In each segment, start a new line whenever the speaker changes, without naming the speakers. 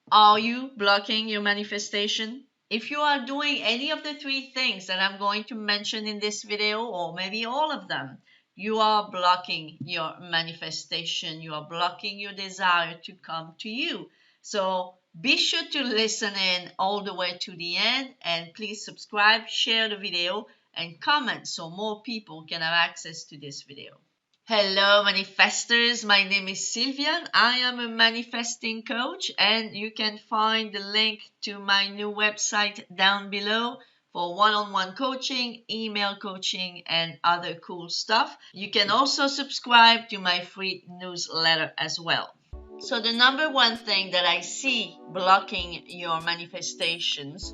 Are you blocking your manifestation? If you are doing any of the three things that I'm going to mention in this video, or maybe all of them, you are blocking your manifestation. You are blocking your desire to come to you. So be sure to listen in all the way to the end, and please subscribe, share the video, and comment so more people can have access to this video. Hello, manifestors. My name is Sylvia. I am a manifesting coach, and you can find the link to my new website down below for one-on-one coaching, email coaching, and other cool stuff. You can also subscribe to my free newsletter as well. So, the number one thing that I see blocking your manifestations,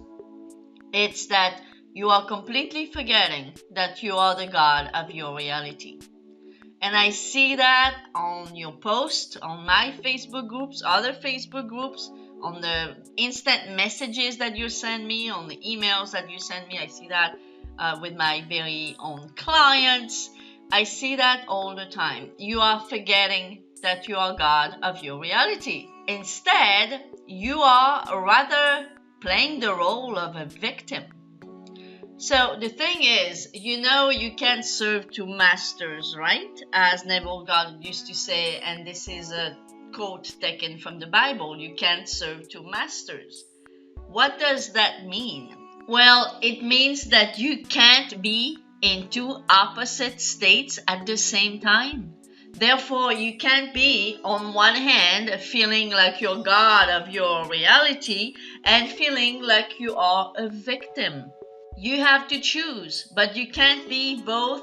it's that you are completely forgetting that you are the God of your reality. And I see that on your posts, on my Facebook groups, other Facebook groups, on the instant messages that you send me, on the emails that you send me. I see that with my very own clients. I see that all the time. You are forgetting that you are God of your reality. Instead, you are rather playing the role of a victim. So the thing is, you can't serve two masters, right? As Neville Goddard used to say, and this is a quote taken from the Bible, you can't serve two masters. What does that mean? Well, it means that you can't be in two opposite states at the same time. Therefore, you can't be, on one hand, feeling like you're God of your reality and feeling like you are a victim. You have to choose, but you can't be both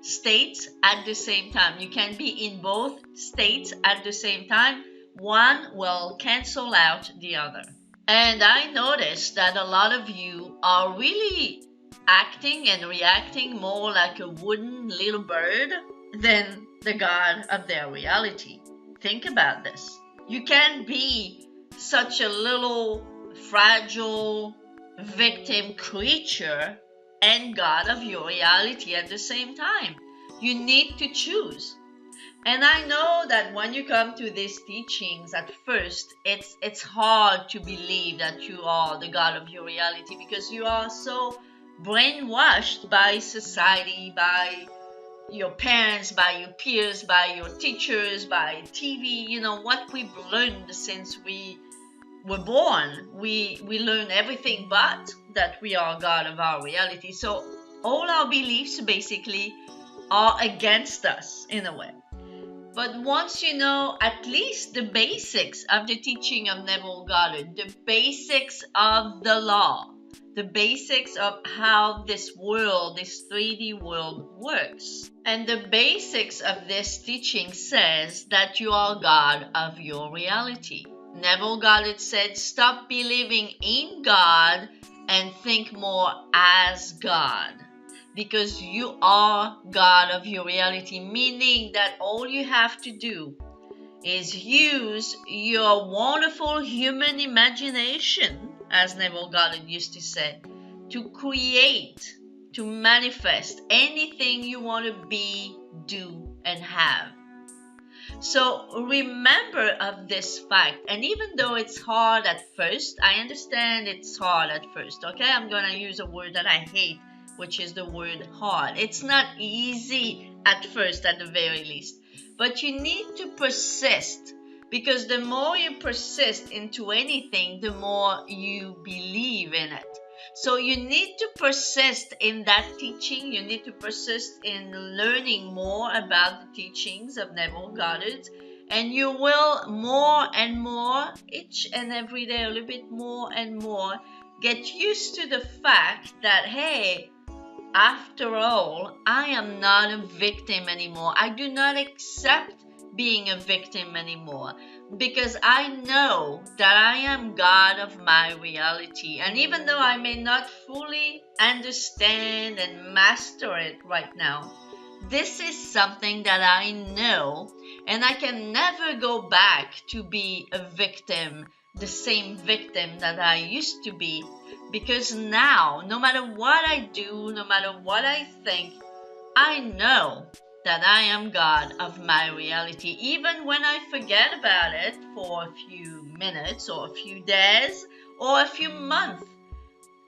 states at the same time. You can be in both states at the same time. One will cancel out the other. And I noticed that a lot of you are really acting and reacting more like a wooden little bird than the God of their reality. Think about this. You can't be such a little fragile victim creature and God of your reality at the same time. You need to choose. And I know that when you come to these teachings at first, it's hard to believe that you are the God of your reality because you are so brainwashed by society, by your parents, by your peers, by your teachers, by TV, what we've learned since we were born. We learn everything but that we are God of our reality. So all our beliefs basically are against us in a way. But once you know at least the basics of the teaching of Neville Goddard, the basics of the law, the basics of how this world, this 3D world works, and the basics of this teaching says that you are God of your reality. Neville Goddard said, stop believing in God and think more as God. Because you are God of your reality, meaning that all you have to do is use your wonderful human imagination, as Neville Goddard used to say, to create, to manifest anything you want to be, do, and have. So remember of this fact, and even though it's hard at first, I understand it's hard at first, okay? I'm going to use a word that I hate, which is the word hard. It's not easy at first, at the very least, but you need to persist, because the more you persist into anything, the more you believe in it. So you need to persist in that teaching. You need to persist in learning more about the teachings of Neville Goddard, and you will more and more, each and every day, a little bit more and more, get used to the fact that, hey, after all, I am not a victim anymore. I do not accept being a victim anymore, because I know that I am God of my reality. And even though I may not fully understand and master it right now, this is something that I know, and I can never go back to be a victim, the same victim that I used to be, because now, no matter what I do, no matter what I think, I know that I am God of my reality. Even when I forget about it for a few minutes or a few days or a few months.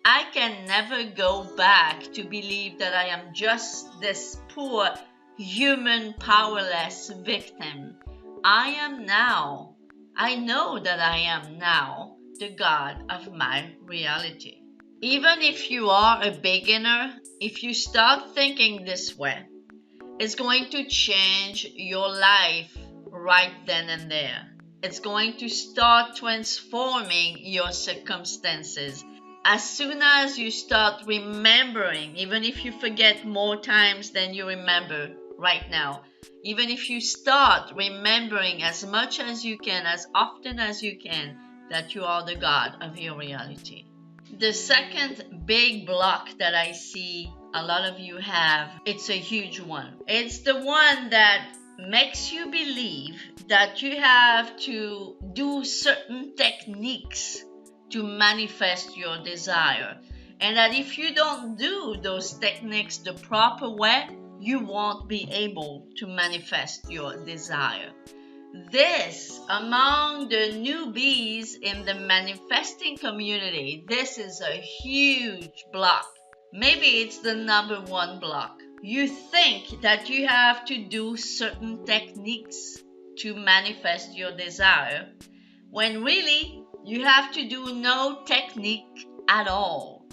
I can never go back to believe that I am just this poor human powerless victim. I am now, I know that I am now the God of my reality. Even if you are a beginner, if you start thinking this way, it's going to change your life right then and there. It's going to start transforming your circumstances. As soon as you start remembering, even if you forget more times than you remember right now, even if you start remembering as much as you can, as often as you can, that you are the God of your reality. The second big block that I see a lot of you have, it's a huge one. It's the one that makes you believe that you have to do certain techniques to manifest your desire. And that if you don't do those techniques the proper way, you won't be able to manifest your desire. This, among the newbies in the manifesting community, this is a huge block. Maybe it's the number one block. You think that you have to do certain techniques to manifest your desire, when really you have to do no technique at all.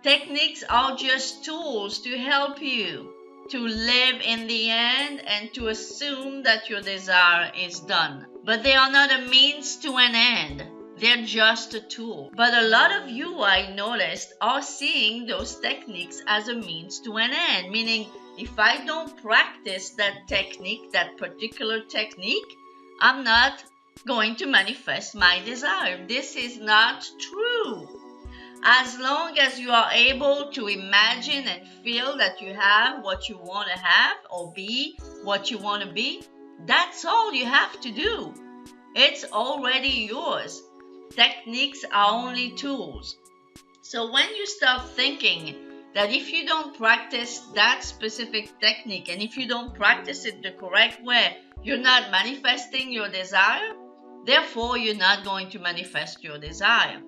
Techniques are just tools to help you to live in the end and to assume that your desire is done. But they are not a means to an end. They're just a tool. But a lot of you, I noticed, are seeing those techniques as a means to an end. Meaning, if I don't practice that technique, that particular technique, I'm not going to manifest my desire. This is not true. As long as you are able to imagine and feel that you have what you want to have or be what you want to be, that's all you have to do. It's already yours. Techniques are only tools. So when you start thinking that if you don't practice that specific technique and if you don't practice it the correct way, you're not manifesting your desire, therefore you're not going to manifest your desire.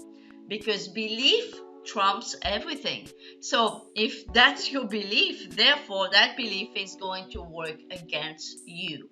Because belief trumps everything. So if that's your belief, therefore that belief is going to work against you.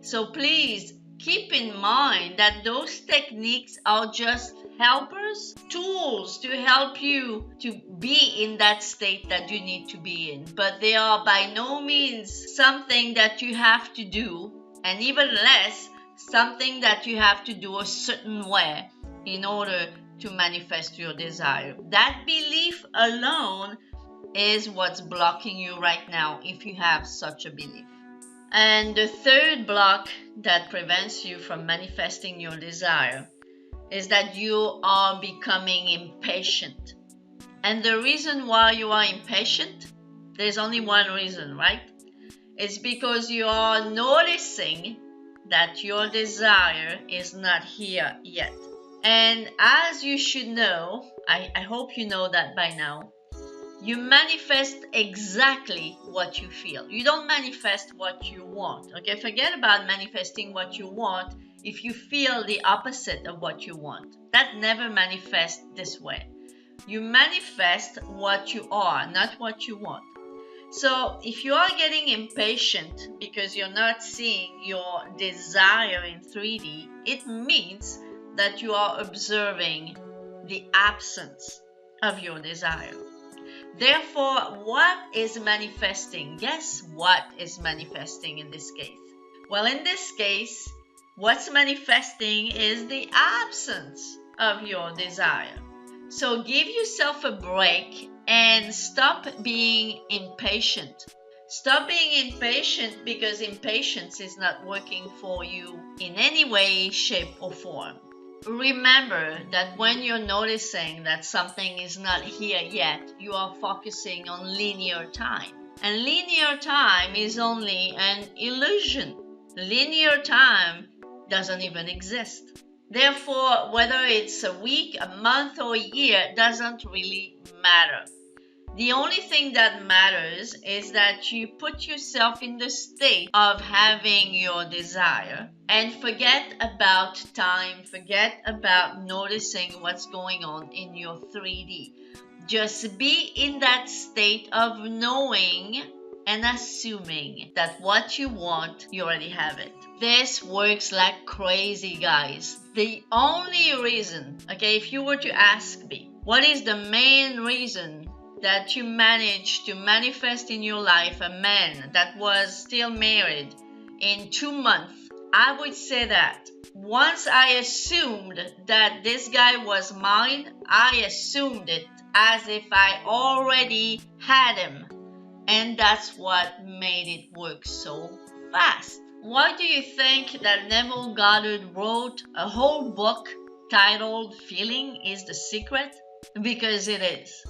So please keep in mind that those techniques are just helpers, tools to help you to be in that state that you need to be in. But they are by no means something that you have to do, and even less something that you have to do a certain way in order to manifest your desire. That belief alone is what's blocking you right now if you have such a belief. And the third block that prevents you from manifesting your desire is that you are becoming impatient. And the reason why you are impatient, there's only one reason, right? It's because you are noticing that your desire is not here yet. And as you should know, I hope you know that by now, you manifest exactly what you feel. You don't manifest what you want. Okay, forget about manifesting what you want if you feel the opposite of what you want. That never manifests this way. You manifest what you are, not what you want. So if you are getting impatient because you're not seeing your desire in 3D, it means that you are observing the absence of your desire. Therefore, what is manifesting? Guess what is manifesting in this case? Well, in this case, what's manifesting is the absence of your desire. So give yourself a break and stop being impatient. Stop being impatient because impatience is not working for you in any way, shape, or form. Remember that when you're noticing that something is not here yet, you are focusing on linear time. And linear time is only an illusion. Linear time doesn't even exist. Therefore, whether it's a week, a month, or a year doesn't really matter. The only thing that matters is that you put yourself in the state of having your desire and forget about time, forget about noticing what's going on in your 3D. Just be in that state of knowing and assuming that what you want, you already have it. This works like crazy, guys. The only reason, okay, if you were to ask me, what is the main reason that you managed to manifest in your life a man that was still married in 2 months, I would say that once I assumed that this guy was mine, I assumed it as if I already had him. And that's what made it work so fast. Why do you think that Neville Goddard wrote a whole book titled Feeling is the Secret? Because it is.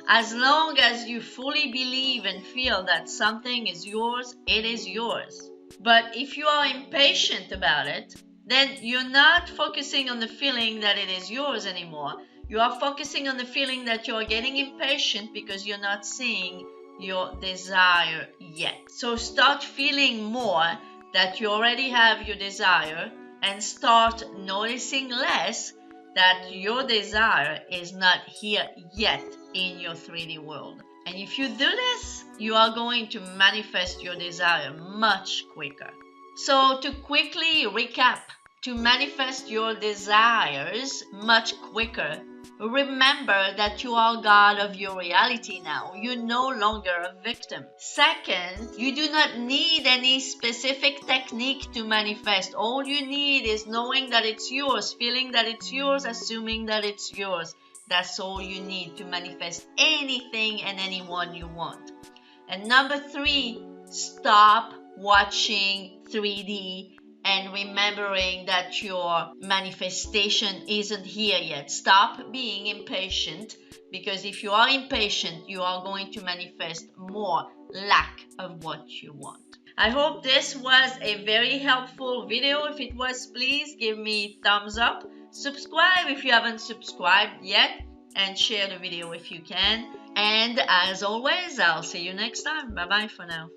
As long as you fully believe and feel that something is yours, it is yours. But if you are impatient about it, then you're not focusing on the feeling that it is yours anymore. You are focusing on the feeling that you are getting impatient because you're not seeing your desire yet. So start feeling more that you already have your desire and start noticing less that your desire is not here yet in your 3D world. And if you do this, you are going to manifest your desire much quicker. So to quickly recap, to manifest your desires much quicker, remember that you are God of your reality now. You're no longer a victim. Second, you do not need any specific technique to manifest. All you need is knowing that it's yours, feeling that it's yours, assuming that it's yours. That's all you need to manifest anything and anyone you want. And number 3, stop watching 3D and remembering that your manifestation isn't here yet. Stop being impatient, because if you are impatient, you are going to manifest more lack of what you want. I hope this was a very helpful video. If it was, please give me thumbs up. Subscribe if you haven't subscribed yet, and share the video if you can. And as always, I'll see you next time. Bye bye for now.